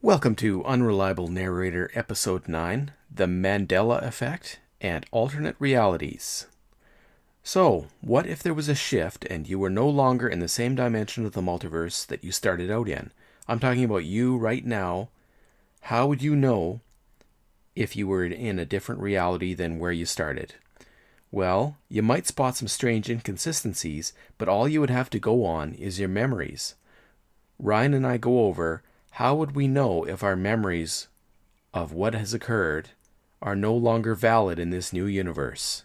Welcome to Unreliable Narrator Episode 9, The Mandela Effect and Alternate Realities. So, what if there was a shift and you were no longer in the same dimension of the multiverse that you started out in? I'm talking about you right now. How would you know if you were in a different reality than where you started? Well, you might spot some strange inconsistencies, but all you would have to go on is your memories. Ryan and I go over how would we know if our memories of what has occurred are no longer valid in this new universe.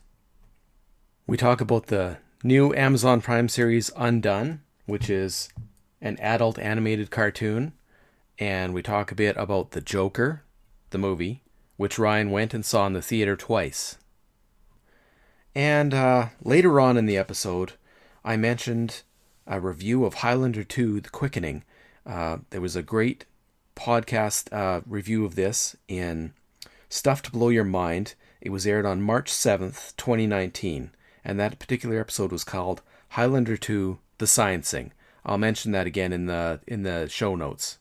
We talk about the new Amazon Prime series Undone, which is an adult animated cartoon, and we talk a bit about The Joker, the movie, which Ryan went and saw in the theater twice. And later on in the episode, I mentioned a review of Highlander 2, The Quickening. There was a great podcast review of this in Stuff to Blow Your Mind. It was aired on March 7th, 2019, and that particular episode was called Highlander 2, The Sciencing. I'll mention that again in the show notes.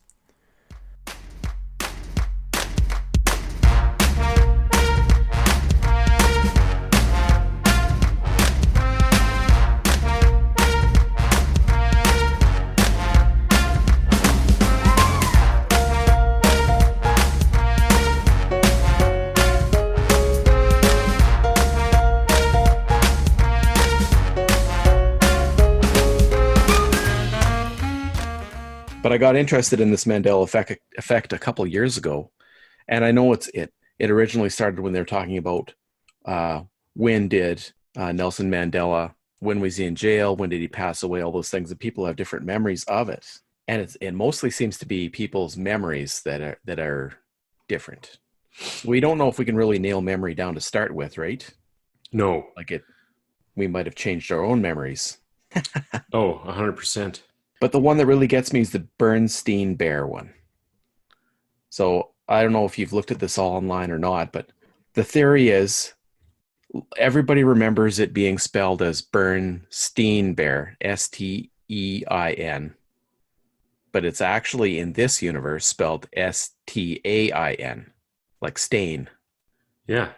But I got interested in this Mandela effect a couple years ago, and I know it originally started when they were talking about when did Nelson Mandela, when was he in jail, when did he pass away, all those things, and people have different memories of it, and it mostly seems to be people's memories that are different. We don't know if we can really nail memory down to start with, right? No. We might have changed our own memories. Oh, 100%. But the one that really gets me is the Bernstein Bear one. So I don't know if you've looked at this all online or not, but the theory is everybody remembers it being spelled as Bernstein Bear, Stein. But it's actually in this universe spelled Stain, like stain. Yeah.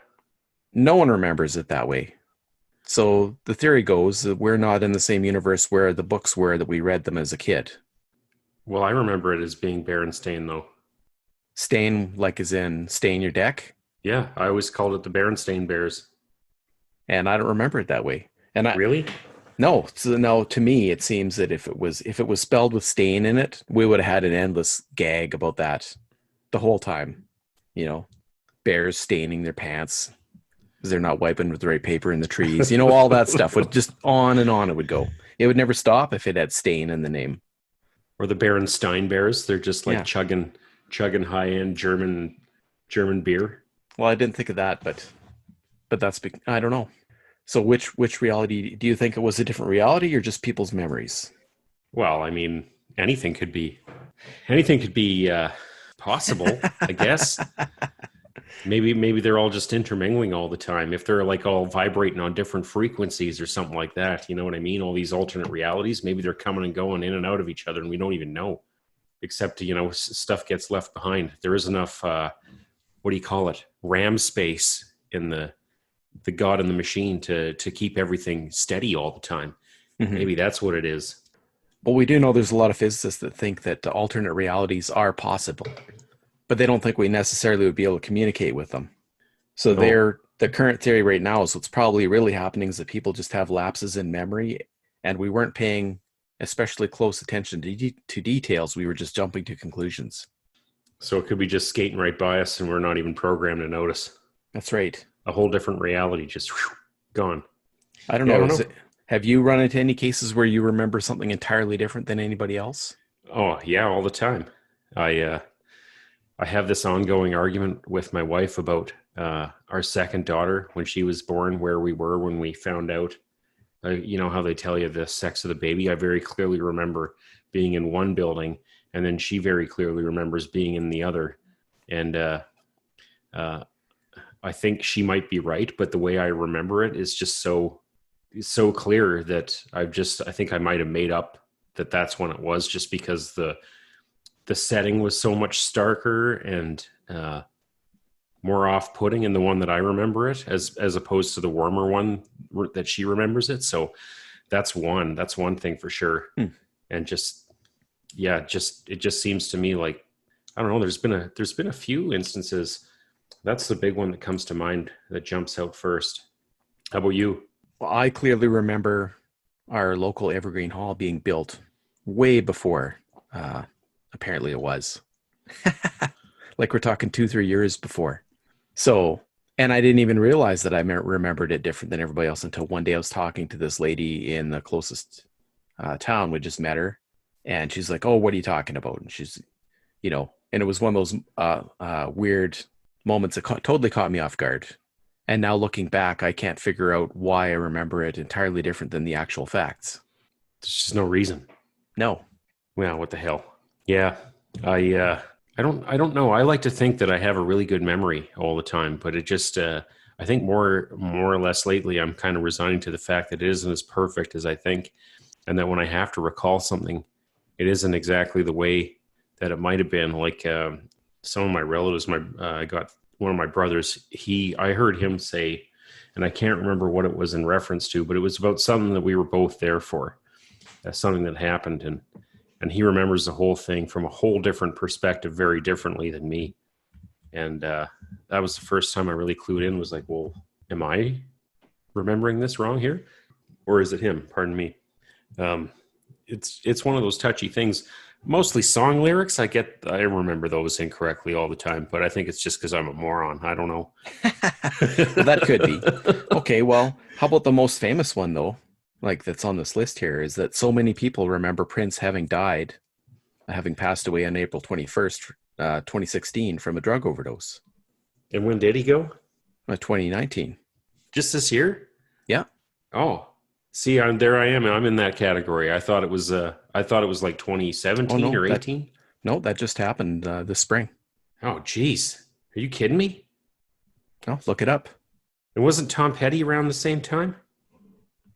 No one remembers it that way. So the theory goes that we're not in the same universe where the books were that we read them as a kid. Well, I remember it as being Berenstain, though. Stain, like as in stain your deck? Yeah, I always called it the Berenstain Bears. And I don't remember it that way. And Really? no, so no, to me it seems that if it was spelled with stain in it, we would have had an endless gag about that the whole time. You know, bears staining their pants because they're not wiping with the right paper in the trees. You know, all that stuff would just on and on it would go. It would never stop if it had stain in the name. Or the Berenstein Bears. They're just like Yeah. chugging high-end German beer. Well, I didn't think of that, but that's I don't know. So which reality do you think it was, a different reality or just people's memories? Well, I mean, anything could be possible, I guess. Maybe they're all just intermingling all the time. If they're like all vibrating on different frequencies or something like that, you know what I mean? All these alternate realities, maybe they're coming and going in and out of each other and we don't even know. Except, stuff gets left behind. There is enough, what do you call it? RAM space in the God and the machine to keep everything steady all the time. Mm-hmm. Maybe that's what it is. Well, we do know there's a lot of physicists that think that the alternate realities are possible, but they don't think we necessarily would be able to communicate with them. So No. the current theory right now is what's probably really happening is that people just have lapses in memory, and we weren't paying especially close attention to details. We were just jumping to conclusions. So it could be just skating right by us and we're not even programmed to notice. That's right. A whole different reality just gone. I don't Yeah, I know. don't know. Have you run into any cases where you remember something entirely different than anybody else? Oh, yeah, all the time. I have this ongoing argument with my wife about our second daughter when she was born, where we were when we found out. You know how they tell you the sex of the baby? I very clearly remember being in one building, and then she very clearly remembers being in the other. And I think she might be right, but the way I remember it is just so clear that I think I might have made up that that's when it was, just because the setting was so much starker and more off-putting in the one that I remember it, as opposed to the warmer one that she remembers it. So that's one thing for sure. And it just seems to me like, I don't know, there's been a few instances. That's the big one that comes to mind that jumps out first. How about you? Well, I clearly remember our local Evergreen Hall being built way before apparently it was. Like we're talking 2-3 years before. So, and I didn't even realize that I remembered it different than everybody else until one day I was talking to this lady in the closest town. We just met her, and she's like, "Oh, what are you talking about?" And she's, and it was one of those weird moments that totally caught me off guard. And now looking back, I can't figure out why I remember it entirely different than the actual facts. There's just no reason. No. Well, what the hell? Yeah, I don't know. I like to think that I have a really good memory all the time, but it just I think more or less lately I'm kind of resigning to the fact that it isn't as perfect as I think, and that when I have to recall something, it isn't exactly the way that it might have been. Like some of my relatives, I got one of my brothers. I heard him say, and I can't remember what it was in reference to, but it was about something that we were both there for. That's something that happened, and he remembers the whole thing from a whole different perspective, very differently than me. And that was the first time I really clued in, was like, well, am I remembering this wrong here? Or is it him? Pardon me. It's one of those touchy things. Mostly song lyrics, I remember those incorrectly all the time, but I think it's just because I'm a moron. I don't know. Well, that could be. Okay, well, how about the most famous one, though? Like, that's on this list here, is that so many people remember Prince having passed away on April 21st, 2016 from a drug overdose. And when did he go? 2019. Just this year? Yeah. Oh, see, there I am. I'm in that category. I thought it was like 2017 or 18. No, that just happened this spring. Oh, geez. Are you kidding me? Oh, look it up. And wasn't Tom Petty around the same time?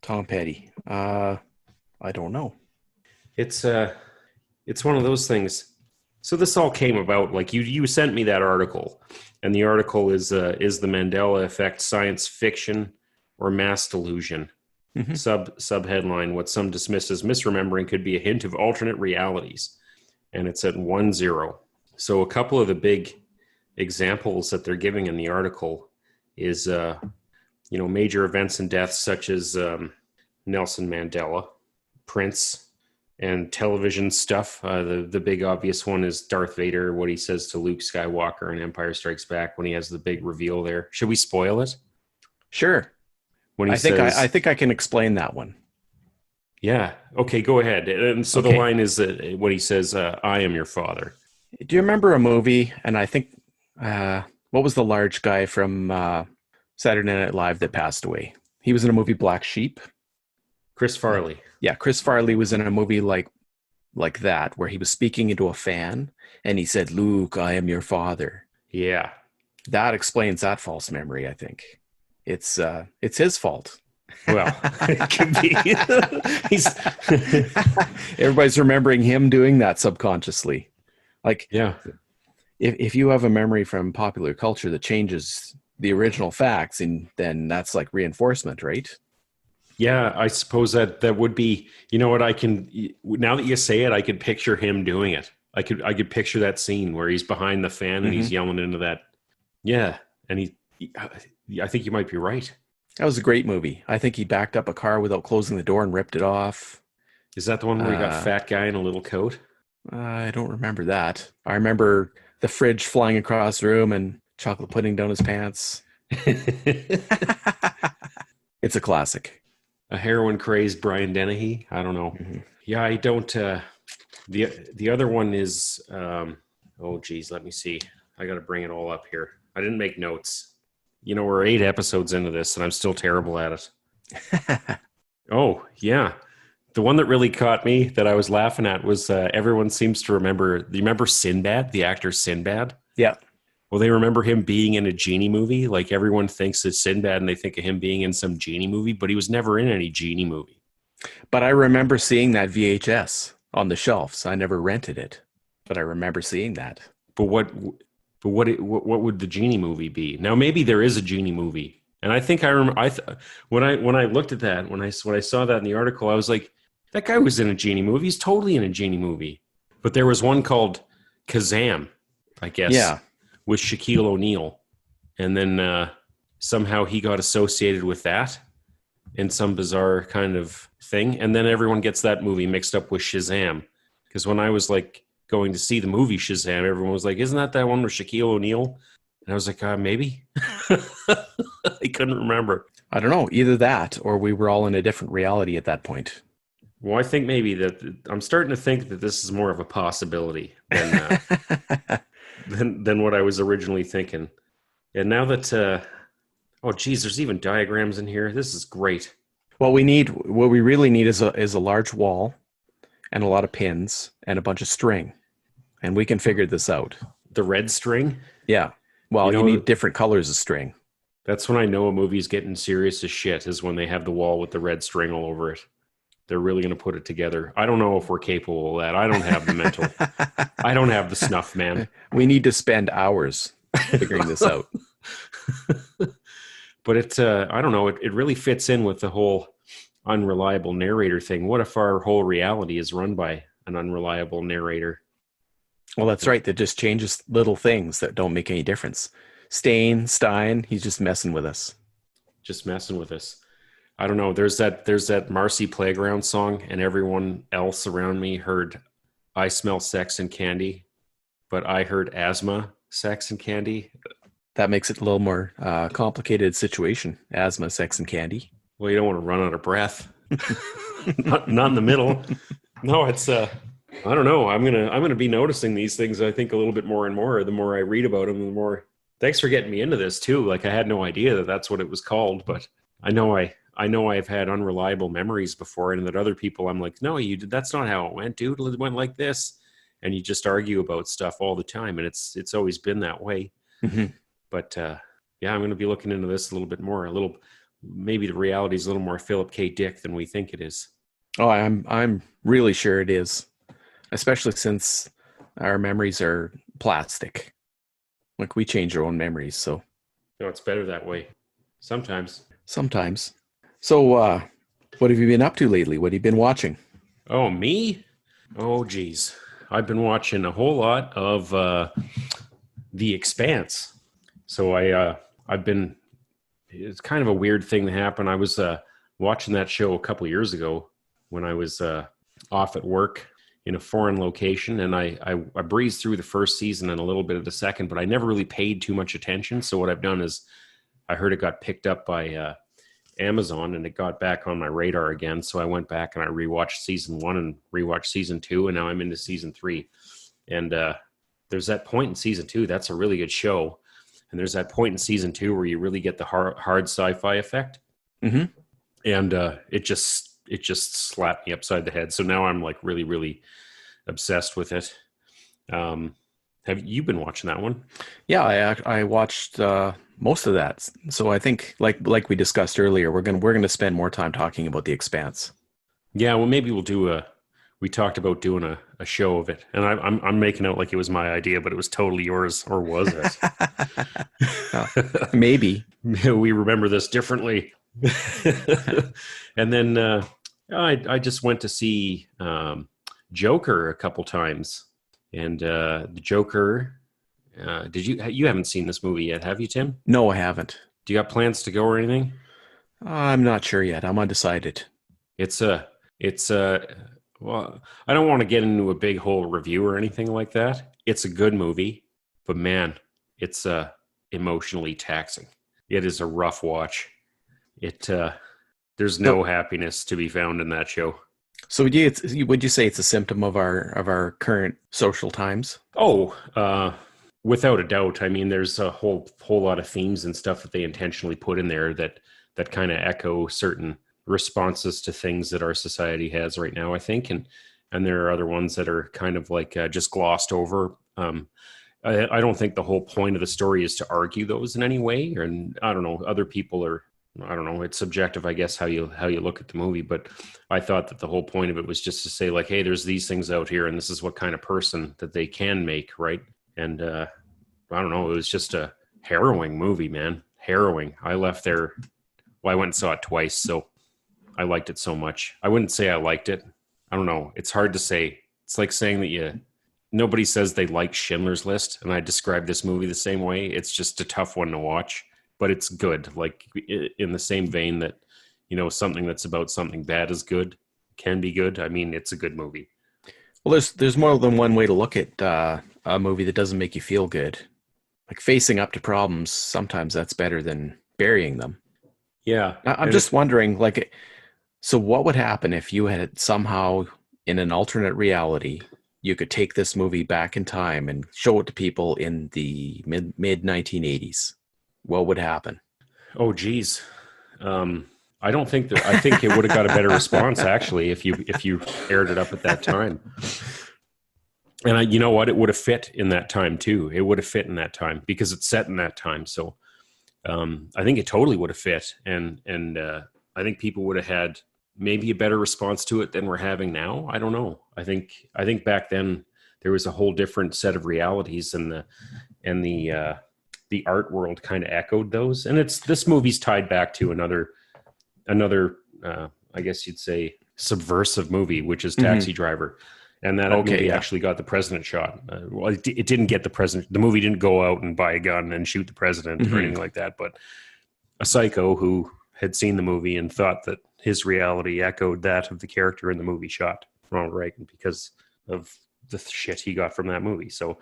Tom Petty. I don't know. It's one of those things. So this all came about, like you sent me that article, and the article is the Mandela Effect, science fiction or mass delusion. Mm-hmm. Sub headline: what some dismiss as misremembering could be a hint of alternate realities, and it's at 10. So a couple of the big examples that they're giving in the article is major events and deaths such as Nelson Mandela, Prince, and television stuff. The big obvious one is Darth Vader, what he says to Luke Skywalker in Empire Strikes Back when he has the big reveal there. Should we spoil it? Sure. I think I can explain that one. Yeah. Okay, go ahead. And so the line is what he says, I am your father. Do you remember a movie, and I think, what was the large guy from Saturday Night Live that passed away? He was in a movie, Black Sheep. Chris Farley. Yeah, Chris Farley was in a movie like that, where he was speaking into a fan, and he said, Luke, I am your father. Yeah. That explains that false memory, I think. It's his fault. Well, it could be. Everybody's remembering him doing that subconsciously. Like, yeah. If you have a memory from popular culture that changes the original facts, and then that's like reinforcement, right? Yeah, I suppose that would be, you know what, now that you say it, I could picture him doing it. I could picture that scene where he's behind the fan and he's yelling into that. Yeah. And I think you might be right. That was a great movie. I think he backed up a car without closing the door and ripped it off. Is that the one where he got fat guy in a little coat? I don't remember that. I remember the fridge flying across the room and chocolate pudding down his pants. It's a classic. A heroin crazed Brian Dennehy. I don't know. Mm-hmm. Yeah, I don't. The other one is. Oh, geez, let me see. I got to bring it all up here. I didn't make notes. We're 8 episodes into this, and I'm still terrible at it. Oh, yeah. The one that really caught me that I was laughing at was everyone seems to remember. Do you remember Sinbad, the actor Sinbad? Yeah. Well, they remember him being in a genie movie. Like, everyone thinks it's Sinbad, and they think of him being in some genie movie, but he was never in any genie movie. But I remember seeing that VHS on the shelves. I never rented it. but I remember seeing that. But what would the genie movie be? Now maybe there is a genie movie, and I think I remember. When I looked at that, when I saw that in the article, I was like, that guy was in a genie movie. He's totally in a genie movie. But there was one called Kazam, I guess, Yeah. with Shaquille O'Neal, and then somehow he got associated with that in some bizarre kind of thing, and then everyone gets that movie mixed up with Shazam. Because when I was like going to see the movie Shazam, everyone was like, "Isn't that one with Shaquille O'Neal?" And I was like, "Maybe." I couldn't remember. I don't know, either that or we were all in a different reality at that point. Well, I think maybe that I'm starting to think that this is more of a possibility than what I was originally thinking. And now that oh geez, there's even diagrams in here. This is great. What we really need is a large wall and a lot of pins and a bunch of string, and we can figure this out. The red string. Yeah. Well, you know, need different colors of string. That's when I know a movie's getting serious as shit, is when they have the wall with the red string all over it. They're really going to put it together. I don't know if we're capable of that. I don't have the mental. I don't have the snuff, man. We need to spend hours figuring this out. But I don't know. It really fits in with the whole unreliable narrator thing. What if our whole reality is run by an unreliable narrator? Well, that's right. That just changes little things that don't make any difference. Stein, he's just messing with us. Just messing with us. I don't know. There's that Marcy Playground song, and everyone else around me heard "I Smell Sex and Candy," but I heard "Asthma, Sex and Candy." That makes it a little more complicated situation. Asthma, sex, and candy. Well, you don't want to run out of breath. not in the middle. No, it's I don't know. I'm gonna be noticing these things, I think, a little bit more and more. The more I read about them, the more. Thanks for getting me into this too. Like, I had no idea that that's what it was called, but I know I've had unreliable memories before, and that other people, I'm like, no, that's not how it went, dude. It went like this, and you just argue about stuff all the time, and it's always been that way. Mm-hmm. But yeah, I'm going to be looking into this a little bit more. Maybe the reality is a little more Philip K. Dick than we think it is. Oh, I'm really sure it is, especially since our memories are plastic. Like, we change our own memories, so. No, it's better that way. Sometimes. So, what have you been up to lately? What have you been watching? Oh, me? Oh, geez. I've been watching a whole lot of The Expanse. So it's kind of a weird thing that happened. I was watching that show a couple years ago when I was off at work in a foreign location, and I breezed through the first season and a little bit of the second, but I never really paid too much attention. So what I've done is, I heard it got picked up by Amazon, and it got back on my radar again. So I went back and I rewatched season 1 and rewatched season 2, and now I'm into season 3. And there's that point in season 2, that's a really good show. And there's that point in season 2 where you really get the hard sci-fi effect. Mm-hmm. And it just slapped me upside the head. So now I'm like really, really obsessed with it. Have you been watching that one? Yeah, I watched most of that. So I think, like we discussed earlier, we're gonna spend more time talking about The Expanse. Yeah, well, maybe we'll do we talked about doing a show of it, and I'm making out like it was my idea, but it was totally yours, or was it? Maybe. We remember this differently. And then I just went to see Joker a couple times, and the Joker. You haven't seen this movie yet, have you, Tim? No, I haven't. Do you got plans to go or anything? I'm not sure yet. I'm undecided. Well, I don't want to get into a big whole review or anything like that. It's a good movie, but man, it's emotionally taxing. It is a rough watch. There's no happiness to be found in that show. So would you say it's a symptom of our current social times? Oh, without a doubt. I mean, there's a whole lot of themes and stuff that they intentionally put in there that kind of echo certain responses to things that our society has right now, I think, and there are other ones that are kind of like just glossed over. I don't think the whole point of the story is to argue those in any way, and I don't know, other people are I don't know, it's subjective, I guess, how you look at the movie. But I thought that the whole point of it was just to say, like, hey, there's these things out here, and this is what kind of person that they can make, right? And I don't know, it was just a harrowing movie, man. Harrowing. I left there. Well, I went and saw it twice, so I liked it so much. I wouldn't say I liked it. I don't know. It's hard to say. It's like saying that nobody says they like Schindler's List, and I describe this movie the same way. It's just a tough one to watch, but it's good. Like in the same vein that, something that's about something bad is good, can be good. I mean, it's a good movie. Well, there's more than one way to look at a movie that doesn't make you feel good. Like facing up to problems, sometimes that's better than burying them. Yeah. I'm just wondering, like, so what would happen if you had somehow, in an alternate reality, you could take this movie back in time and show it to people in the mid 1980s? What would happen? Oh, geez. I don't think that. I think it would have got a better response actually if you aired it up at that time. And you know what? It would have fit in that time too. It would have fit in that time because it's set in that time. So I think it totally would have fit, and I think people would have had maybe a better response to it than we're having now. I don't know. I think back then there was a whole different set of realities, and the art world kind of echoed those. And this movie's tied back to another I guess you'd say subversive movie, which is Taxi Driver. And that movie actually got the president shot. Well, it didn't get the president. The movie didn't go out and buy a gun and shoot the president or anything like that. But a psycho who had seen the movie and thought that his reality echoed that of the character in the movie shot Ronald Reagan because of the shit he got from that movie. So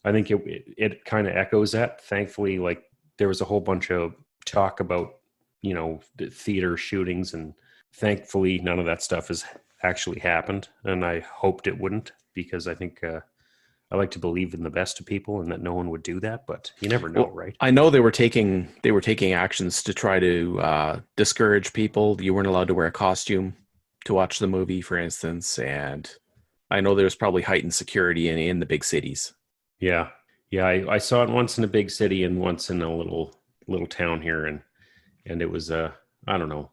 I think it kind of echoes that. Thankfully, like there was a whole bunch of talk about, the theater shootings, and thankfully none of that stuff has actually happened, and I hoped it wouldn't, because I think I like to believe in the best of people and that no one would do that, but you never know, right? I know they were taking actions to try to discourage people. You weren't allowed to wear a costume to watch the movie, for instance, and I know there was probably heightened security in the big cities. Yeah. I saw it once in a big city and once in a little town here, and it was I don't know.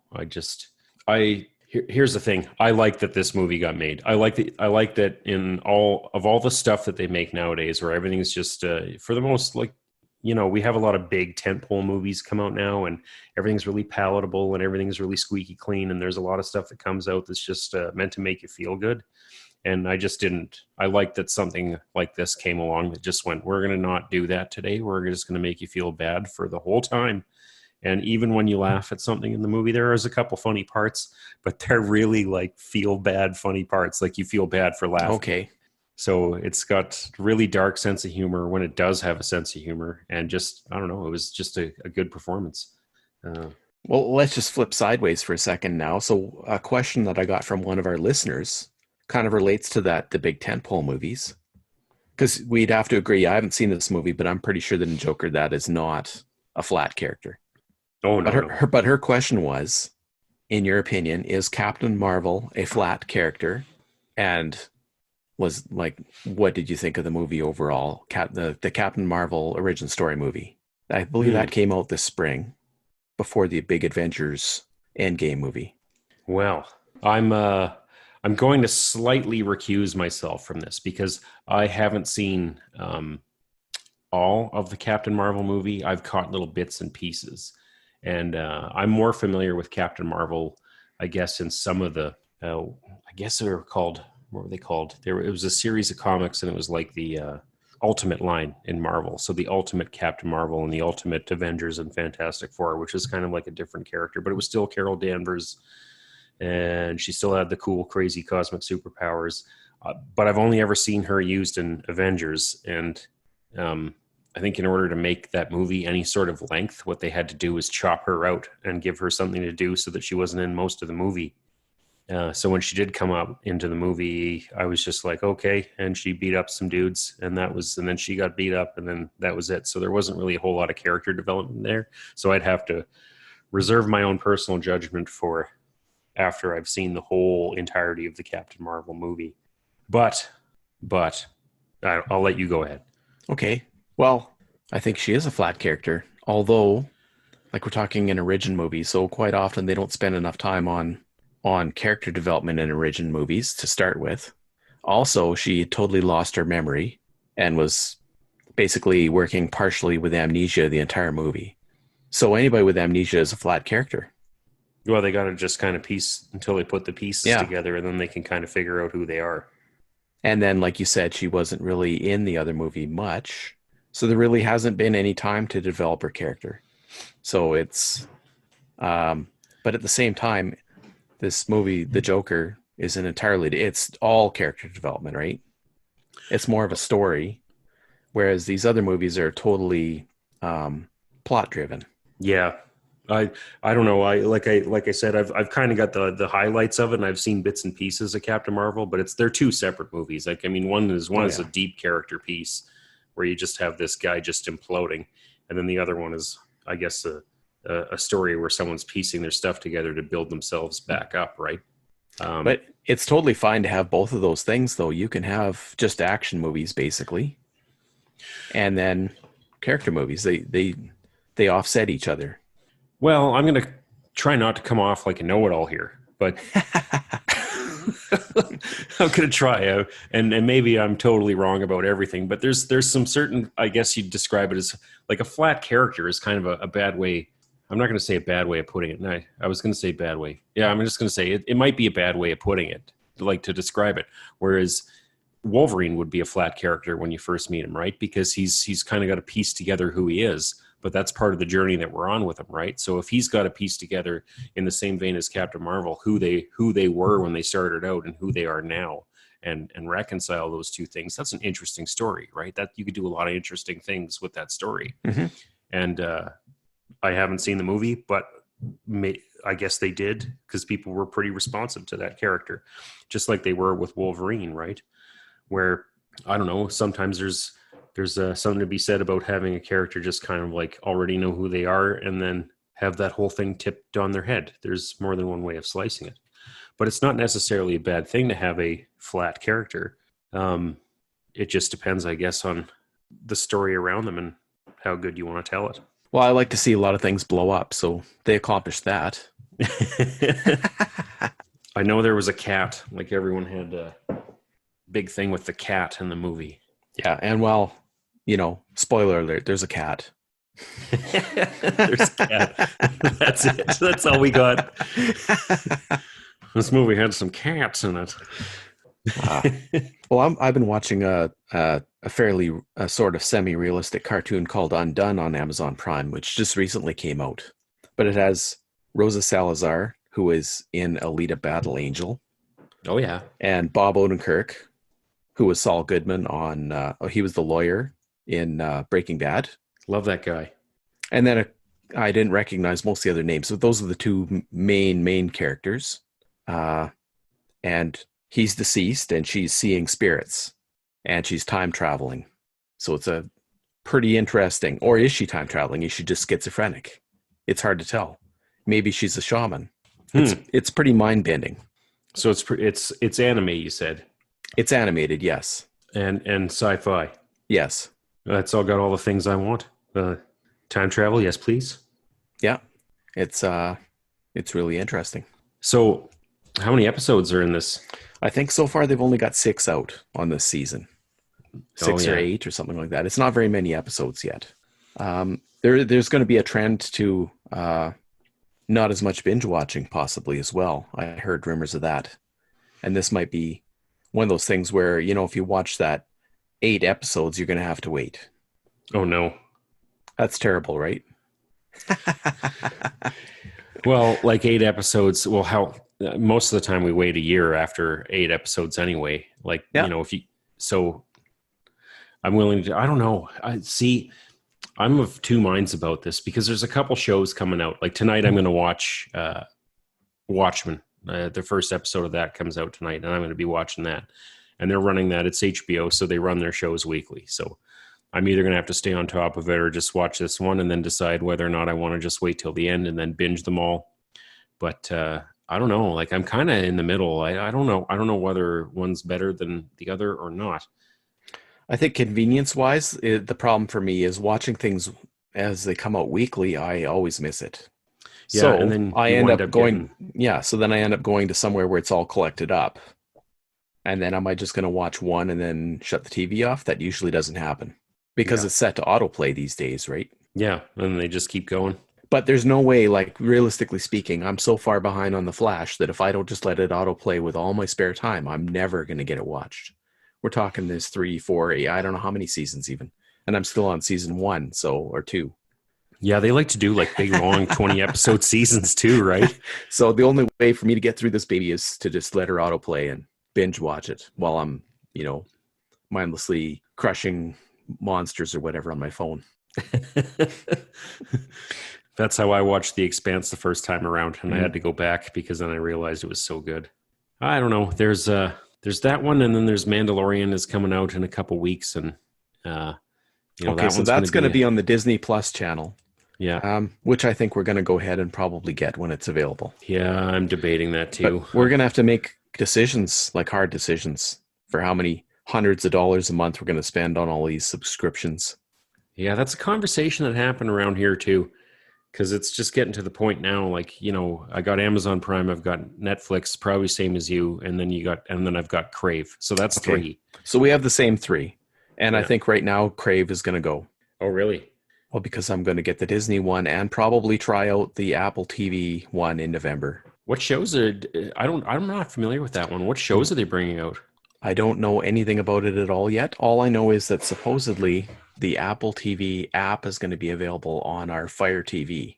Here's the thing. I like that this movie got made. I like that in all the stuff that they make nowadays, where everything's just for the most, like, we have a lot of big tentpole movies come out now, and everything's really palatable and everything's really squeaky clean, and there's a lot of stuff that comes out that's just meant to make you feel good. And I like that something like this came along that just went, we're going to not do that today. We're just going to make you feel bad for the whole time. And even when you laugh at something in the movie, there is a couple funny parts, but they're really like feel bad funny parts. Like you feel bad for laughing. Okay. So it's got really dark sense of humor when it does have a sense of humor. And just, I don't know, it was just a good performance. Well, let's just flip sideways for a second now. So a question that I got from one of our listeners kind of relates to that, the big tentpole movies. Because we'd have to agree, I haven't seen this movie, but I'm pretty sure that in Joker that is not a flat character. Oh, no. But her question was, in your opinion, is Captain Marvel a flat character? And was like, what did you think of the movie overall? The Captain Marvel origin story movie. I believe that came out this spring, before the big Avengers Endgame movie. Well, I'm going to slightly recuse myself from this because I haven't seen all of the Captain Marvel movie. I've caught little bits and pieces. And I'm more familiar with Captain Marvel, I guess, in some of the, I guess they were called, what were they called? It was a series of comics, and it was like the Ultimate line in Marvel. So the Ultimate Captain Marvel and the Ultimate Avengers and Fantastic Four, which is kind of like a different character, but it was still Carol Danvers, and she still had the cool, crazy cosmic superpowers. But I've only ever seen her used in Avengers, and I think in order to make that movie any sort of length, what they had to do was chop her out and give her something to do so that she wasn't in most of the movie. So when she did come up into the movie, I was just like, okay. And she beat up some dudes, and then she got beat up, and then that was it. So there wasn't really a whole lot of character development there. So I'd have to reserve my own personal judgment for after I've seen the whole entirety of the Captain Marvel movie. But I'll let you go ahead. Okay. Well, I think she is a flat character, although Like we're talking an origin movie, so quite often they don't spend enough time on character development in origin movies to start with. Also, she totally lost her memory and was basically working partially with amnesia the entire movie. So anybody with amnesia is a flat character. Well, they got to just kind of piece until they put the pieces Yeah. together, and then they can kind of figure out who they are. And then, like you said, she wasn't really in the other movie much. So there really hasn't been any time to develop her character. So but at the same time, this movie, The Joker, it's all character development, right? It's more of a story, whereas these other movies are totally plot driven. Yeah. I don't know. I said, I've kind of got the highlights of it, and I've seen bits and pieces of Captain Marvel, but they're two separate movies. Like, I mean, one is a deep character piece where you just have this guy just imploding, and then the other one is, I guess, a story where someone's piecing their stuff together to build themselves back up, right? But it's totally fine to have both of those things, though. You can have just action movies, basically, and then character movies. They offset each other. Well, I'm going to try not to come off like a know-it-all here, but I'm going to try. And maybe I'm totally wrong about everything, but there's some certain, I guess you'd describe it as like a flat character is kind of a bad way. I'm not going to say a bad way of putting it. No, I was going to say bad way. Yeah, I'm just going to say it might be a bad way of putting it, like to describe it. Whereas Wolverine would be a flat character when you first meet him, right? Because he's kind of got to piece together who he is, but that's part of the journey that we're on with him, right? So if he's got to piece together in the same vein as Captain Marvel, who they were when they started out and who they are now, and reconcile those two things, that's an interesting story, right? That you could do a lot of interesting things with that story. Mm-hmm. And I haven't seen the movie, but I guess they did, because people were pretty responsive to that character, just like they were with Wolverine, right? Where, I don't know, sometimes there's something to be said about having a character just kind of like already know who they are and then have that whole thing tipped on their head. There's more than one way of slicing it. But it's not necessarily a bad thing to have a flat character. It just depends, I guess, on the story around them and how good you want to tell it. Well, I like to see a lot of things blow up, so they accomplished that. I know there was a cat. Like, everyone had a big thing with the cat in the movie. Yeah, and well, spoiler alert, there's a cat. There's a cat. That's it. That's all we got. This movie had some cats in it. Well, I've been watching a fairly sort of semi-realistic cartoon called Undone on Amazon Prime, which just recently came out. But it has Rosa Salazar, who is in Alita Battle Angel. Oh, yeah. And Bob Odenkirk, who was Saul Goodman on, he was the lawyer in Breaking Bad. Love that guy. And then I didn't recognize most of the other names. So those are the two main characters. And he's deceased and she's seeing spirits and she's time traveling. So it's a pretty interesting, or is she time traveling? Is she just schizophrenic? It's hard to tell. Maybe she's a shaman. It's pretty mind bending. So it's anime, you said. It's animated, yes. And sci-fi. Yes. That's all got all the things I want. Time travel, yes, please. Yeah. It's really interesting. So how many episodes are in this? I think so far they've only got 6 out on this season. 6 or 8 or something like that. It's not very many episodes yet. There's going to be a trend to not as much binge watching possibly as well. I heard rumors of that. And this might be one of those things where, if you watch that 8 episodes, you're going to have to wait. Oh, no. That's terrible, right? Well, like 8 episodes. Well, how most of the time we wait a year after 8 episodes anyway. Like, yeah. So I'm willing to, I don't know. I'm of two minds about this because there's a couple shows coming out. Like tonight, I'm going to watch Watchmen. The first episode of that comes out tonight, and I'm going to be watching that. And they're running that. It's HBO, so they run their shows weekly. So I'm either going to have to stay on top of it or just watch this one and then decide whether or not I want to just wait till the end and then binge them all. But I don't know. Like, I'm kind of in the middle. I don't know. I don't know whether one's better than the other or not. I think convenience-wise, the problem for me is watching things as they come out weekly, I always miss it. Yeah, and So then I you end wind up up going, getting yeah. So then I end up going to somewhere where it's all collected up. And then am I just going to watch one and then shut the TV off? That usually doesn't happen because yeah, it's set to autoplay these days, right? yeah, and they just keep going. But there's no way, like realistically speaking, I'm so far behind on The Flash that if I don't just let it autoplay with all my spare time, I'm never going to get it watched. We're talking this three, four, eight, I don't know how many seasons even. And I'm still on season one, so, or two. Yeah, they like to do like big, long 20 episode seasons too, right? So the only way for me to get through this baby is to just let her autoplay and binge watch it while I'm, mindlessly crushing monsters or whatever on my phone. That's how I watched The Expanse the first time around, and I Mm. had to go back because then I realized it was so good. I don't know. There's that one, and then there's Mandalorian is coming out in a couple weeks, and Okay, that so one's going that's to going to be be on the Disney Plus channel, yeah, which I think we're going to go ahead and probably get when it's available. yeah. I'm debating that But too. we're going to have to make decisions, like hard decisions, for how many hundreds of dollars a month we're going to spend on all these subscriptions. Yeah, that's a conversation that happened around here too, because it's just getting to the point now. Like I got Amazon Prime, I've got Netflix, probably same as you, and then I've got Crave. So that's Okay, three. so we have the same three. And I Yeah. think right now Crave is going to go. Oh, really? Well, because I'm going to get the Disney one and probably try out the Apple TV one in November. What shows are? I'm not familiar with that one. What shows are they bringing out? I don't know anything about it at all yet. All I know is that supposedly the Apple TV app is going to be available on our Fire TV.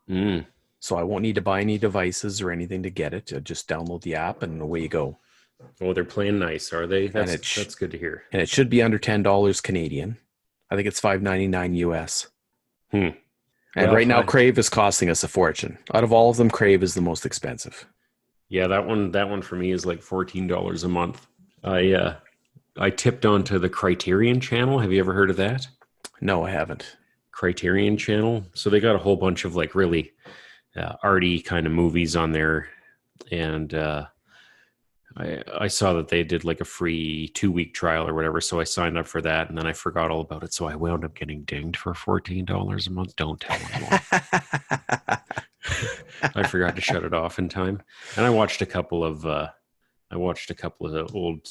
Mm. So I won't need to buy any devices or anything to get it. I just download the app and away you go. Oh, they're playing nice, are they? And That's good to hear. and it should be under $10 Canadian. I think it's $5.99 US. Hmm. And Well, right now Crave is costing us a fortune. Out of all of them, Crave is the most expensive. Yeah, that one for me is like $14 a month. I tipped onto the Criterion channel. Have you ever heard of that? No, I haven't. Criterion channel. So they got a whole bunch of like really arty kind of movies on there, and I saw that they did like a free 2-week trial or whatever, so I signed up for that, and then I forgot all about it, so I wound up getting dinged for $14 a month. Don't tell anyone. I forgot to shut it off in time, and I watched a couple of the old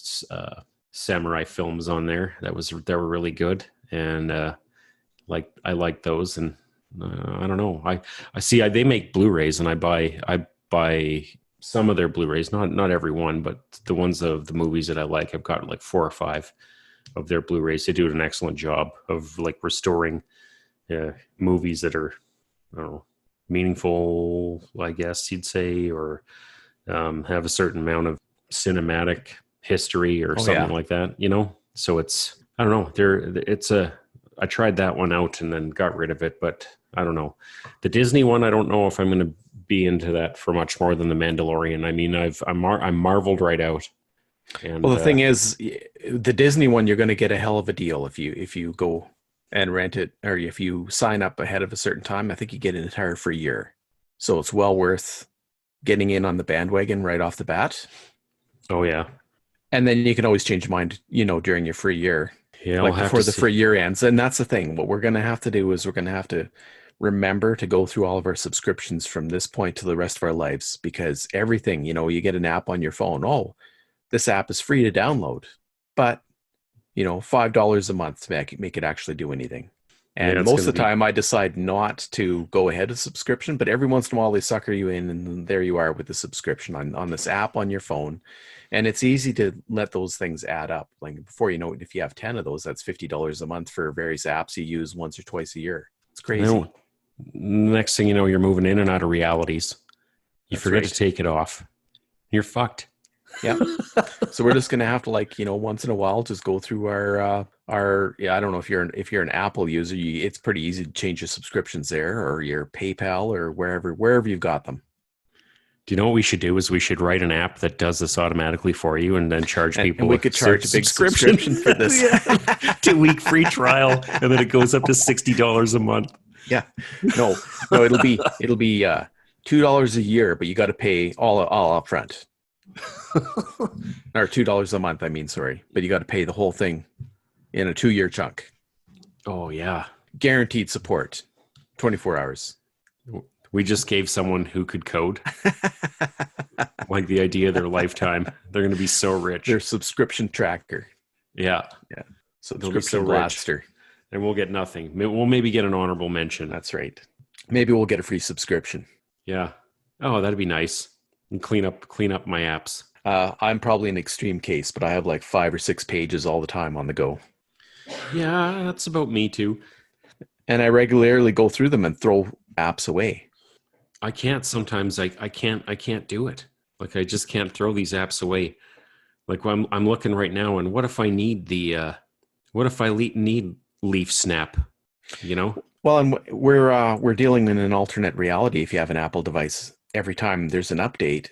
samurai films on there that were really good, and I like those, and I don't know. I see they make Blu-rays, and I buy some of their Blu-rays, not every one, but the ones of the movies that I like. I've got like 4 or 5 of their Blu-rays. They do an excellent job of like restoring movies that are, I don't know, meaningful, I guess you'd say, or have a certain amount of cinematic history or something like that, So I don't know. I tried that one out and then got rid of it, but I don't know. The Disney one, I don't know if I'm going to be into that for much more than the Mandalorian. I mean, I'm marveled right out. And Well, the thing is, the Disney one, you're going to get a hell of a deal if you go and rent it, or if you sign up ahead of a certain time. I think you get an entire free year, so it's well worth getting in on the bandwagon right off the bat. oh yeah, And then you can always change your mind, during your free year, yeah, like I'll have before to the see. free year ends. And that's the thing. What we're going to have to do is we're going to have to remember to go through all of our subscriptions from this point to the rest of our lives, because everything, you get an app on your phone. Oh, this app is free to download, but $5 a month to make it actually do anything. Yeah, And it's most going of to the be. time I decide not to go ahead with subscription, but every once in a while they sucker you in, and there you are with the subscription on this app on your phone. And it's easy to let those things add up. Like before you know it, if you have 10 of those, that's $50 a month for various apps you use once or twice a year. It's crazy. No, next thing you know, you're moving in and out of realities. You That's forget right. to take it off. You're fucked. Yeah. So we're just gonna have to, like, once in a while just go through our yeah, I don't know if you're an Apple user, it's pretty easy to change your subscriptions there, or your PayPal, or wherever you've got them. Do you know what we should do? Is we should write an app that does this automatically for you, and then charge And people we could charge a big subscription for this. Yeah. 2-week free trial, and then it goes up to $60 a month. Yeah. No, it'll be $2 a year, but you got to pay all up front. Or $2 a month, I mean, sorry. But you got to pay the whole thing in a 2-year chunk. Oh yeah, Guaranteed support, 24 hours. We just gave someone who could code, like the idea of their lifetime. They're going to be so rich. Their subscription tracker. Yeah. Yeah. They'll be so Subscription rich. blaster. And we'll get nothing. We'll maybe get an honorable mention. That's right. Maybe we'll get a free subscription. Yeah. Oh, that'd be nice. And clean up my apps. I'm probably an extreme case, but I have like 5 or 6 pages all the time on the go. Yeah, that's about me too. And I regularly go through them and throw apps away. I can't sometimes. I can't do it. Like I just can't throw these apps away. Like I'm looking right now, and what if I need need Leaf Snap? You know? Well, and we're dealing in an alternate reality. If you have an Apple device, every time there's an update,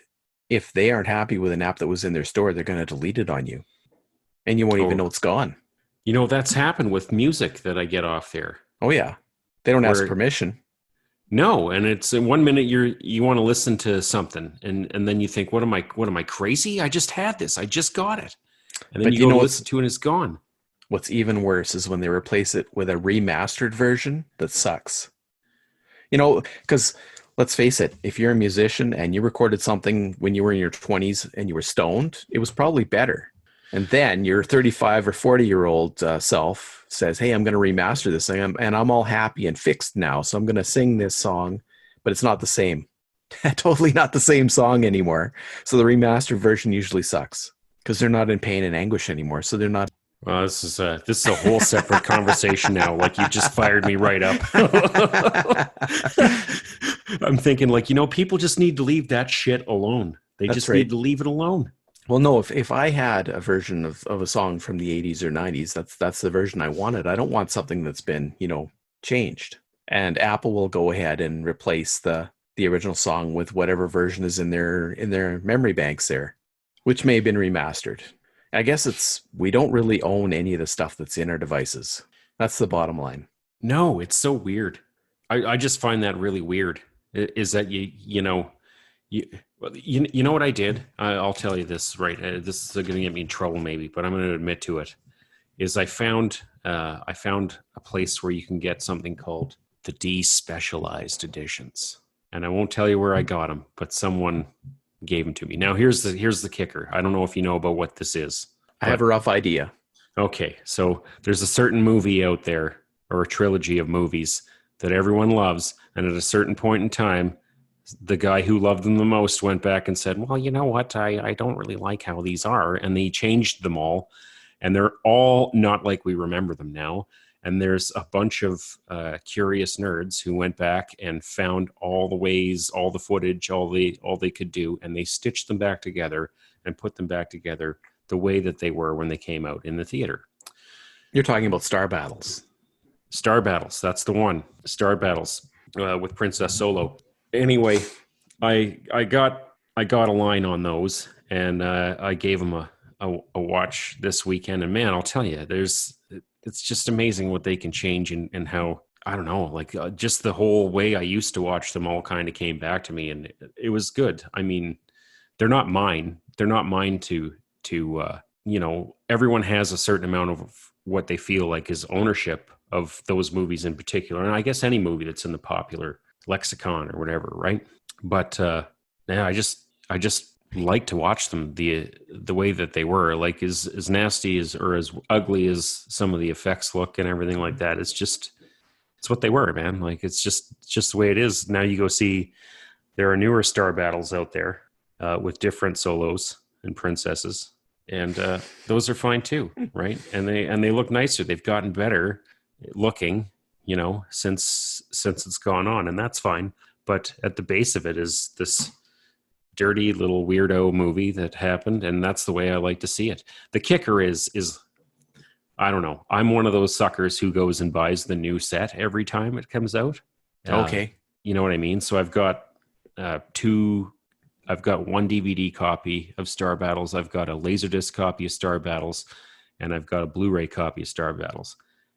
if they aren't happy with an app that was in their store, they're going to delete it on you, and you won't even know it's gone. You know, that's happened with music that I get off there. Oh yeah, they don't ask permission. No, and it's in 1 minute you want to listen to something, and then you think, what am I crazy? I just had this, I just got it, and then you go to listen to it, and it's gone. What's even worse is when they replace it with a remastered version that sucks. You know, because let's face it, if you're a musician and you recorded something when you were in your 20s and you were stoned, it was probably better. And then your 35 or 40-year-old self says, hey, I'm going to remaster this thing, and I'm all happy and fixed now, so I'm going to sing this song, but it's not the same. Totally not the same song anymore. So the remastered version usually sucks because they're not in pain and anguish anymore, so they're not. Well, this is a whole separate conversation now. Like you just fired me right up. I'm thinking, like, people just need to leave that shit alone. They just need to leave it alone. Well, no, if I had a version of a song from the 80s or 90s, that's the version I wanted. I don't want something that's been, changed. And Apple will go ahead and replace the original song with whatever version is in their memory banks there, which may have been remastered. I guess we don't really own any of the stuff that's in our devices. That's the bottom line. No, it's so weird. I just find that really weird. Is that you know what I did? I'll tell you this, right? This is going to get me in trouble maybe, but I'm going to admit to it. Is I found a place where you can get something called the despecialized editions, and I won't tell you where I got them, but someone gave them to me. Now here's the kicker. I don't know if you know about what this is. I have a rough idea. Okay, so there's a certain movie out there, or a trilogy of movies that everyone loves, and at a certain point in time, the guy who loved them the most went back and said, well, you know what, I don't really like how these are, and they changed them all, and they're all not like we remember them now. And there's a bunch of curious nerds who went back and found all the ways, all the footage, all they could do, and they stitched them back together and put them back together the way that they were when they came out in the theater. You're talking about Star Battles. Star Battles, that's the one. Star Battles with Princess Solo. Anyway, I got a line on those, and I gave them a watch this weekend. And man, I'll tell you, it's just amazing what they can change and how, I don't know, like just the whole way I used to watch them all kind of came back to me, and it was good. I mean, they're not mine. They're not mine to everyone has a certain amount of what they feel like is ownership of those movies in particular. And I guess any movie that's in the popular lexicon or whatever, right? But yeah, I just like to watch them the way that they were, like as nasty or as ugly as some of the effects look and everything like that. It's what they were, man. Like it's just the way it is. Now you go see there are newer Star Battles out there with different solos and princesses, and those are fine too, right? And they look nicer. They've gotten better looking, since it's gone on, and that's fine. But at the base of it is this dirty little weirdo movie that happened, and that's the way I like to see it. The kicker is I don't know. I'm one of those suckers who goes and buys the new set every time it comes out. Okay. You know what I mean? So I've got one DVD copy of Star Battles. I've got a Laserdisc copy of Star Battles, and I've got a Blu-ray copy of Star Battles.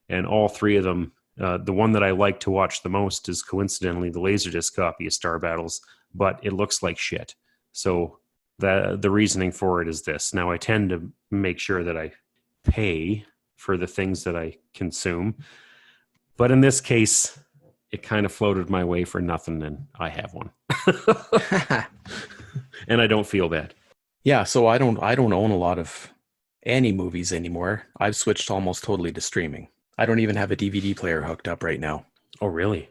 And all three of them, the one that I like to watch the most is coincidentally the Laserdisc copy of Star Battles, but it looks like shit. So the reasoning for it is this. Now I tend to make sure that I pay for the things that I consume. But in this case, it kind of floated my way for nothing, and I have one. And I don't feel bad. Yeah, so I don't own a lot of any movies anymore. I've switched almost totally to streaming. I don't even have a DVD player hooked up right now. Oh, really?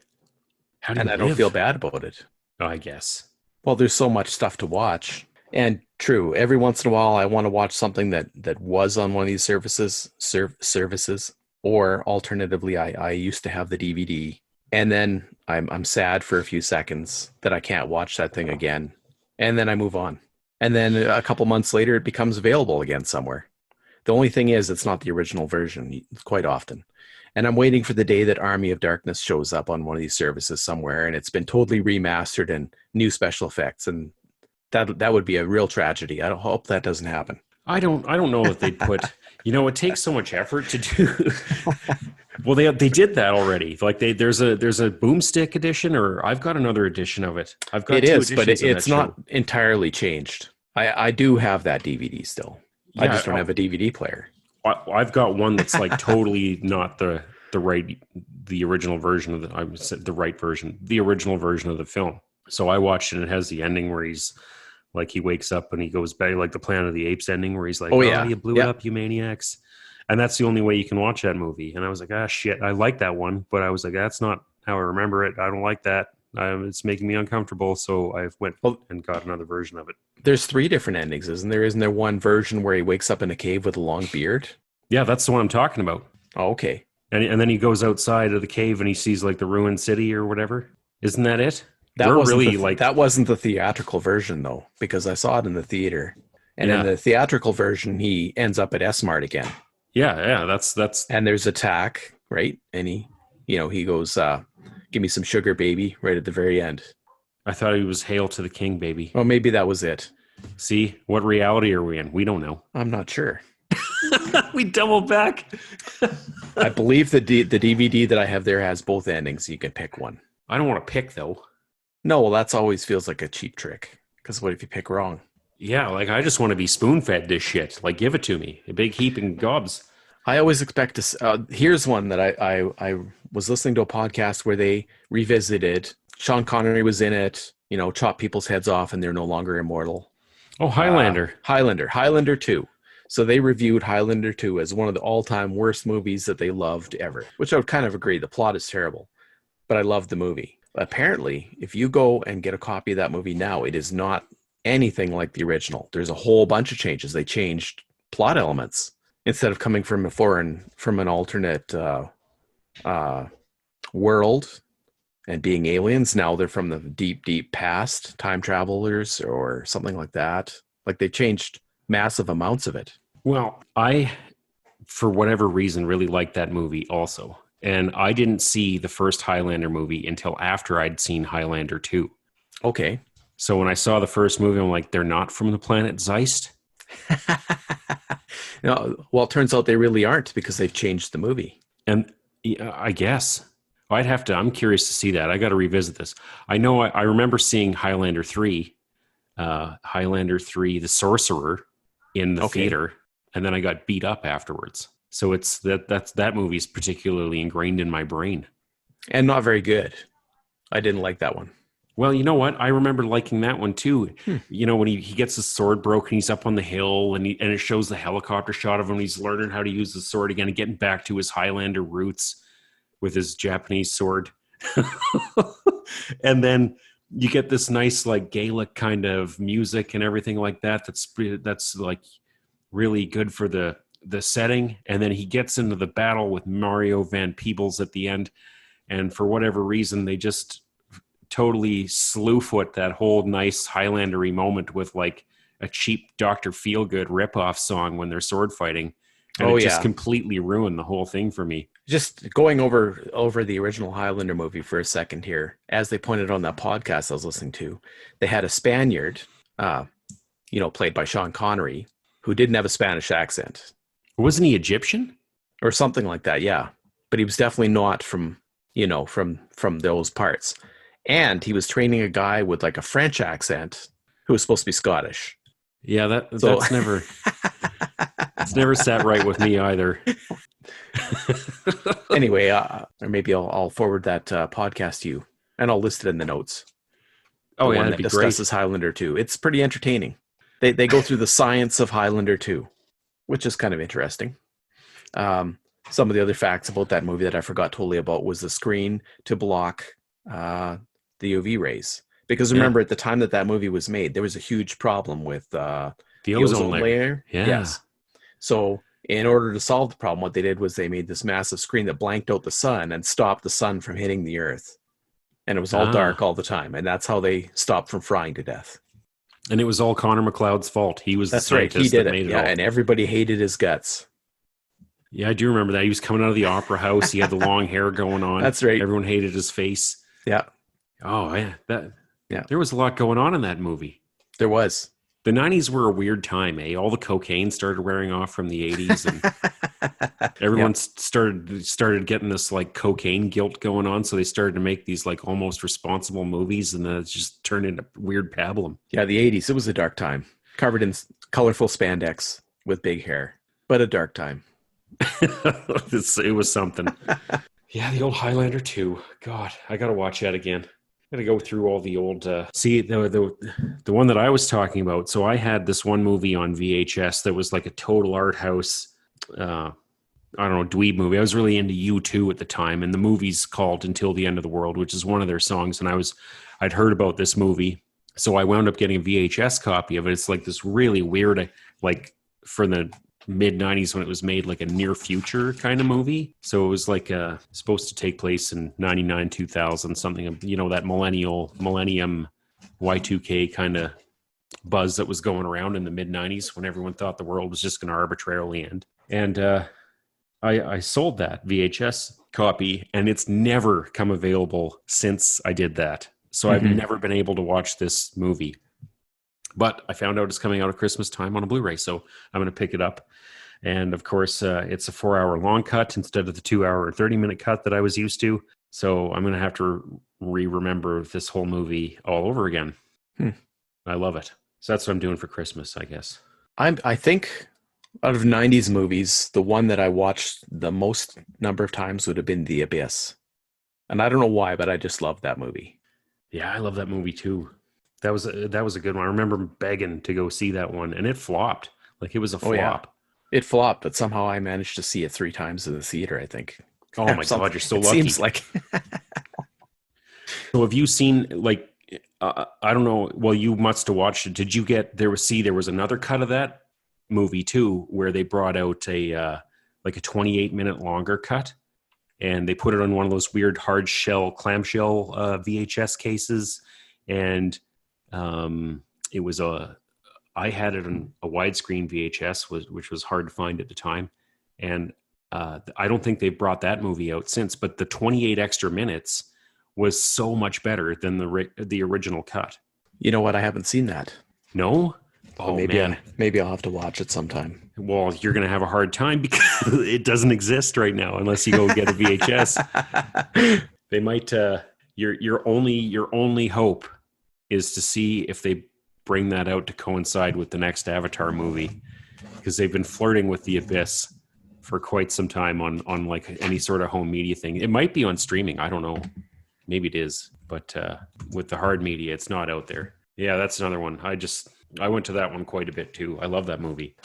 How do you And I live? don't feel bad about it. Oh, I guess. Well, there's so much stuff to watch. And true, every once in a while I want to watch something that was on one of these services, or alternatively I used to have the DVD, and then I'm sad for a few seconds that I can't watch that thing again. And then I move on. And then a couple months later it becomes available again somewhere. The only thing is it's not the original version quite often. And I'm waiting for the day that Army of Darkness shows up on one of these services somewhere and it's been totally remastered and new special effects, and that would be a real tragedy. I hope that doesn't happen. I don't know if they'd put, it takes so much effort to do. Well, they did that already. Like there's a boomstick edition, or I've got another edition of it. I've got it two is, but editions of it's that not show. entirely changed. I do have that DVD still. I Yeah, just don't have a DVD player. I've got one that's like totally not the original version of the original version of the film. So I watched it, and it has the ending where he's like, he wakes up and he goes back, like the Planet of the Apes ending where he's like, oh yeah, you blew it up, you maniacs. And that's the only way you can watch that movie. And I was like, shit, I like that one, but I was like, that's not how I remember it. I don't like that. It's making me uncomfortable. So I went and got another version of it. There's 3 different endings, isn't there? Isn't there one version where he wakes up in a cave with a long beard? Yeah, that's the one I'm talking about. Oh, okay. And then he goes outside of the cave and he sees like the ruined city or whatever. Isn't that it? That wasn't the theatrical version though, because I saw it in the theater. And in the theatrical version, he ends up at S-Mart again. Yeah, that's. And there's Attack, right? And he goes, "Give me some sugar, baby," right at the very end. I thought he was "Hail to the King, baby." Oh, maybe that was it. See, what reality are we in? We don't know. I'm not sure. We double back. I believe the DVD that I have there has both endings. You can pick one. I don't want to pick though. No, well, that's always feels like a cheap trick. Because what if you pick wrong? Yeah, like I just want to be spoon-fed this shit. Like, give it to me, a big heaping gobs. I always expect to. Here's one that I was listening to a podcast where they revisited. Sean Connery was in it. Chop people's heads off, and they're no longer immortal. Oh, Highlander. Highlander 2. So they reviewed Highlander 2 as one of the all-time worst movies that they loved ever, which I would kind of agree. The plot is terrible, but I loved the movie. Apparently, if you go and get a copy of that movie now, it is not anything like the original. There's a whole bunch of changes. They changed plot elements. Instead of coming from an alternate world and being aliens, now they're from the deep, deep past, time travelers or something like that. Like they changed massive amounts of it. Well, I, for whatever reason, really liked that movie also. And I didn't see the first Highlander movie until after I'd seen Highlander 2. Okay. So when I saw the first movie, I'm like, they're not from the planet Zeist? Well, it turns out they really aren't because they've changed the movie. And I guess. I'm curious to see that. I got to revisit this. I know I remember seeing Highlander 3, The Sorcerer in the theater, and then I got beat up afterwards. So it's that movie is particularly ingrained in my brain. And not very good. I didn't like that one. Well, you know what? I remember liking that one too. When he gets his sword broken, he's up on the hill and it shows the helicopter shot of him. He's learning how to use the sword again and getting back to his Highlander roots with his Japanese sword. And then you get this nice like Gaelic kind of music and everything like that. That's like really good for the setting. And then he gets into the battle with Mario Van Peebles at the end. And for whatever reason, they just totally slewfoot that whole nice Highlandery moment with like a cheap Dr. Feelgood ripoff song when they're sword fighting. And it just completely ruined the whole thing for me. Just going over the original Highlander movie for a second here, as they pointed on that podcast I was listening to, they had a Spaniard, played by Sean Connery, who didn't have a Spanish accent. Wasn't he Egyptian? Or something like that, yeah. But he was definitely not from those parts. And he was training a guy with like a French accent who was supposed to be Scottish. Yeah, that's never it's never sat right with me either. Anyway, or maybe I'll forward that podcast to you, and I'll list it in the notes. The Oh yeah, one that'd that be great. discusses Highlander 2. It's pretty entertaining. They go through the science of Highlander 2, which is kind of interesting. Um, some of the other facts about that movie that I forgot totally about was the screen to block the UV rays. Because Yeah, remember, at the time that that movie was made, there was a huge problem with the the ozone ozone layer. layer. Yeah. Yes. So in order to solve the problem, what they did was they made this massive screen that blanked out the sun and stopped the sun from hitting the earth. And it was all dark Ah, all the time. And that's how they stopped from frying to death. and it was all Connor McLeod's fault. He was the That's right. He scientist that did it. made it Yeah. all. And everybody hated his guts. Yeah, I do remember that. He was coming out of the opera house. He had the long hair going on. That's right. Everyone hated his face. Yeah. Oh yeah, that Yeah. there was a lot going on in that movie. There was. The 90s were a weird time, eh? All the cocaine started wearing off from the 80s, and everyone Yep. started getting this like cocaine guilt going on. So they started to make these like almost responsible movies, and then it just turned into weird pablum. Yeah, the 80s. It was a dark time. Covered in colorful spandex with big hair, but a dark time. It was something. Yeah, the old Highlander 2. God, I got to watch that again. Got to go through all the old. See, the one that I was talking about. So I had this one movie on VHS that was like a total art house. I don't know, dweeb movie. I was really into U2 at the time, and the movie's called "Until the End of the World," which is one of their songs. And I'd heard about this movie, so I wound up getting a VHS copy of it. It's like this really weird, like for the mid 90s when it was made, like a near future kind of movie. So it was like supposed to take place in 99, 2000, something, you know, that millennium Y2K kind of buzz that was going around in the mid 90s when everyone thought the world was just going to arbitrarily end. And I sold that VHS copy, and it's never come available since I did that. So I've never been able to watch this movie. But I found out it's coming out at Christmas time on a Blu-ray, so I'm going to pick it up. And of course, it's a 4-hour long cut instead of the 2-hour or 30-minute cut that I was used to. So I'm going to have to remember this whole movie all over again. I love it. So that's what I'm doing for Christmas, I guess. I think out of 90s movies, the one that I watched the most number of times would have been The Abyss. And I don't know why, but I just love that movie. Yeah, I love that movie too. That was a good one. I remember begging to go see that one, and it flopped. Like it was a flop. Oh, yeah. It flopped, but somehow I managed to see it 3 times in the theater, I think. Oh my God, you're so it lucky. Seems like. So have you seen like I don't know? Well, you must have watched it. Did you get there was another cut of that movie too, where they brought out a like a 28-minute longer cut, and they put it on one of those weird hard shell clamshell VHS cases, and it was I had it on a widescreen VHS, which was hard to find at the time, and I don't think they've brought that movie out since. But the 28 extra minutes was so much better than the original cut. You know what? I haven't seen that. No? Oh, maybe I'll have to watch it sometime. Well, you're going to have a hard time because it doesn't exist right now unless you go get a VHS. They might. Your only hope is to see if they bring that out to coincide with the next Avatar movie, because they've been flirting with The Abyss for quite some time on like any sort of home media thing. It might be on streaming. I don't know. Maybe it is, but with the hard media, it's not out there. Yeah, that's another one. I went to that one quite a bit too. I love that movie.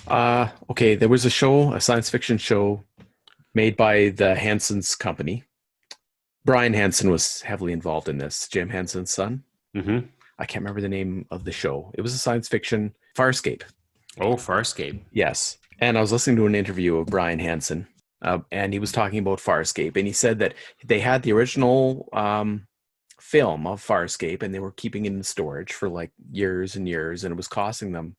Okay, there was a science fiction show made by the Hanson's company. Brian Hanson was heavily involved in this. Jim Henson's son. Mm-hmm. I can't remember the name of the show. It was a science fiction Farscape. Oh, Farscape. Yes. And I was listening to an interview of Brian Hanson, and he was talking about Farscape, and he said that they had the original film of Farscape, and they were keeping it in storage for like years and years, and it was costing them,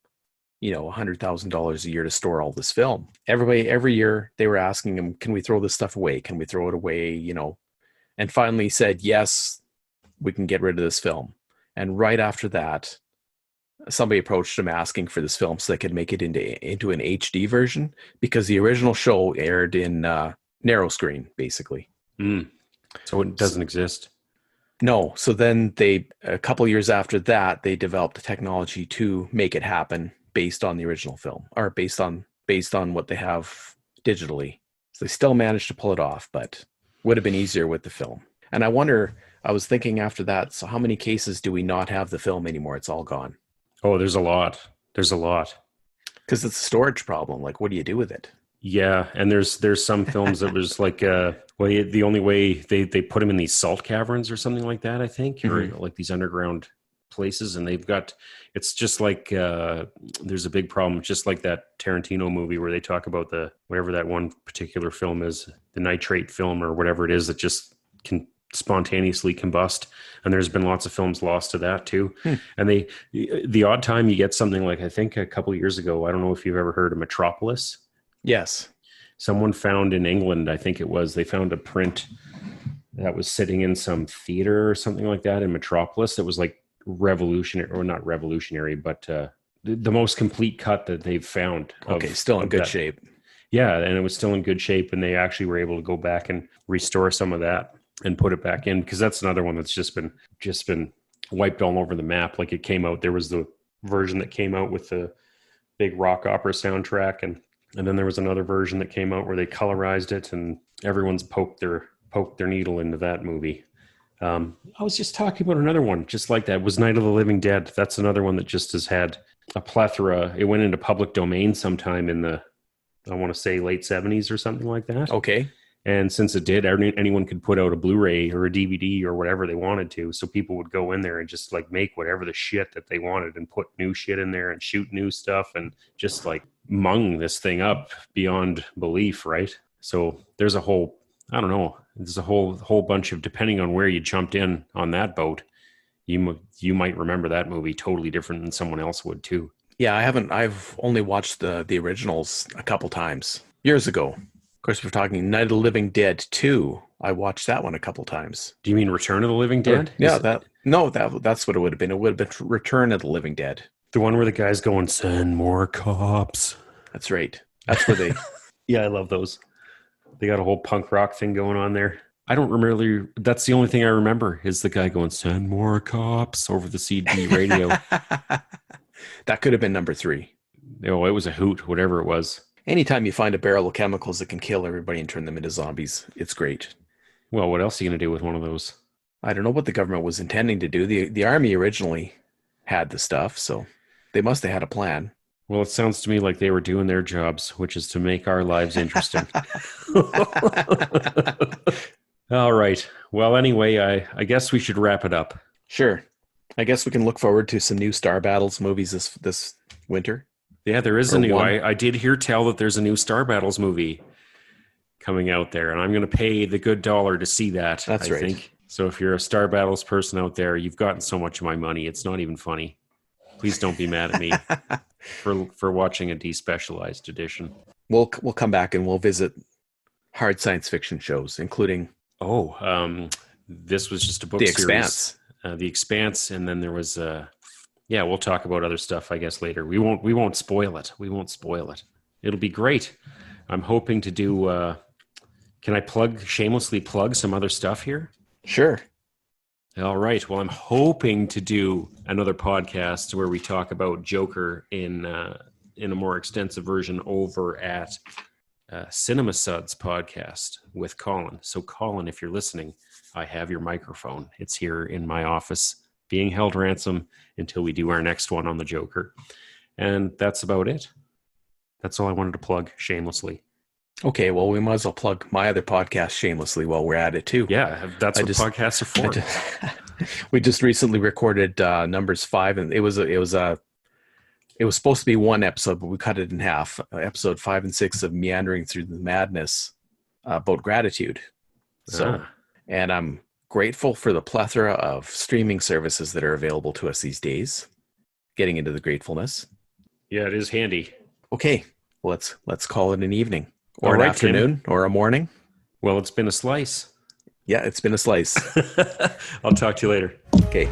$100,000 a year to store all this film. Every year they were asking him, "Can we throw this stuff away? Can we throw it away?" And finally said, "Yes, we can get rid of this film." And right after that, somebody approached him asking for this film so they could make it into an HD version, because the original show aired in narrow screen, basically. So it doesn't exist. No. So then a couple years after that, they developed the technology to make it happen based on the original film, or based on what they have digitally. So they still managed to pull it off, but would have been easier with the film. And I wonder, I was thinking after that, so how many cases do we not have the film anymore? It's all gone. Oh, there's a lot. There's a lot. Because it's a storage problem. Like, what do you do with it? Yeah, and there's some films that was like, the only way they put them in these salt caverns or something like that, I think, or like these underground places, and they've got, it's just like there's a big problem, just like that Tarantino movie where they talk about the whatever that one particular film is, the nitrate film or whatever it is that just can spontaneously combust, and there's been lots of films lost to that too. And the odd time you get something like, I think a couple of years ago, I don't know if you've ever heard of Metropolis. Yes. Someone found in England, I think it was, they found a print that was sitting in some theater or something like that in Metropolis that was like revolutionary, or not revolutionary, but the most complete cut that they've found. Okay, still in good shape. Yeah, and it was still in good shape, and they actually were able to go back and restore some of that and put it back in, because that's another one that's just been wiped all over the map. Like, it came out, there was the version that came out with the big rock opera soundtrack, and then there was another version that came out where they colorized it, and everyone's poked their needle into that movie. I was just talking about another one just like that, was Night of the Living Dead. That's another one that just has had a plethora. It went into public domain sometime in the, I want to say, late 70s or something like that. Okay. And since it did, anyone could put out a Blu-ray or a DVD or whatever they wanted to. So people would go in there and just like make whatever the shit that they wanted and put new shit in there and shoot new stuff and just like mung this thing up beyond belief, right? So there's a whole, I don't know, there's a whole bunch of, depending on where you jumped in on that boat, you might remember that movie totally different than someone else would too. Yeah, I've only watched the originals a couple times years ago. Of course, we're talking Night of the Living Dead 2. I watched that one a couple times. Do you mean Return of the Living Dead? Yeah, that's what it would have been. It would have been Return of the Living Dead. The one where the guy's going, "Send more cops." That's right. That's where they... Yeah, I love those. They got a whole punk rock thing going on there. I don't remember. That's the only thing I remember is the guy going, "Send more cops," over the CD radio. That could have been number 3. Oh, it was a hoot, whatever it was. Anytime you find a barrel of chemicals that can kill everybody and turn them into zombies, it's great. Well, what else are you going to do with one of those? I don't know what the government was intending to do. The army originally had the stuff, so they must have had a plan. Well, it sounds to me like they were doing their jobs, which is to make our lives interesting. All right. Well, anyway, I guess we should wrap it up. Sure. I guess we can look forward to some new Star Battles movies this winter. Yeah, there is a new. I did hear tell that there's a new Star Battles movie coming out there, and I'm going to pay the good dollar to see that. That's right. Think. So if you're a Star Battles person out there, you've gotten so much of my money, it's not even funny. Please don't be mad at me for watching a despecialized edition. We'll come back and we'll visit hard science fiction shows, including this was just a book The series. Expanse. The Expanse, and then there was we'll talk about other stuff, I guess, later. We won't spoil it. It'll be great. I'm hoping to do can I shamelessly plug some other stuff here? Sure. All right. Well, I'm hoping to do another podcast where we talk about Joker in a more extensive version over at Cinema Suds podcast with Colin. So Colin, if you're listening, I have your microphone. It's here in my office being held ransom until we do our next one on the Joker. And that's about it. That's all I wanted to plug shamelessly. Okay, well, we might as well plug my other podcast shamelessly while we're at it too. Yeah, that's what podcasts are for. We just recently recorded numbers 5, and it was supposed to be one episode, but we cut it in half. Episode 5 and 6 of Meandering Through the Madness about gratitude. And I'm grateful for the plethora of streaming services that are available to us these days. Getting into the gratefulness. Yeah, it is handy. Okay, let's call it an evening. Or All right, an afternoon, Tim. or a morning. Well, it's been a slice. Yeah, it's been a slice. I'll talk to you later. Okay.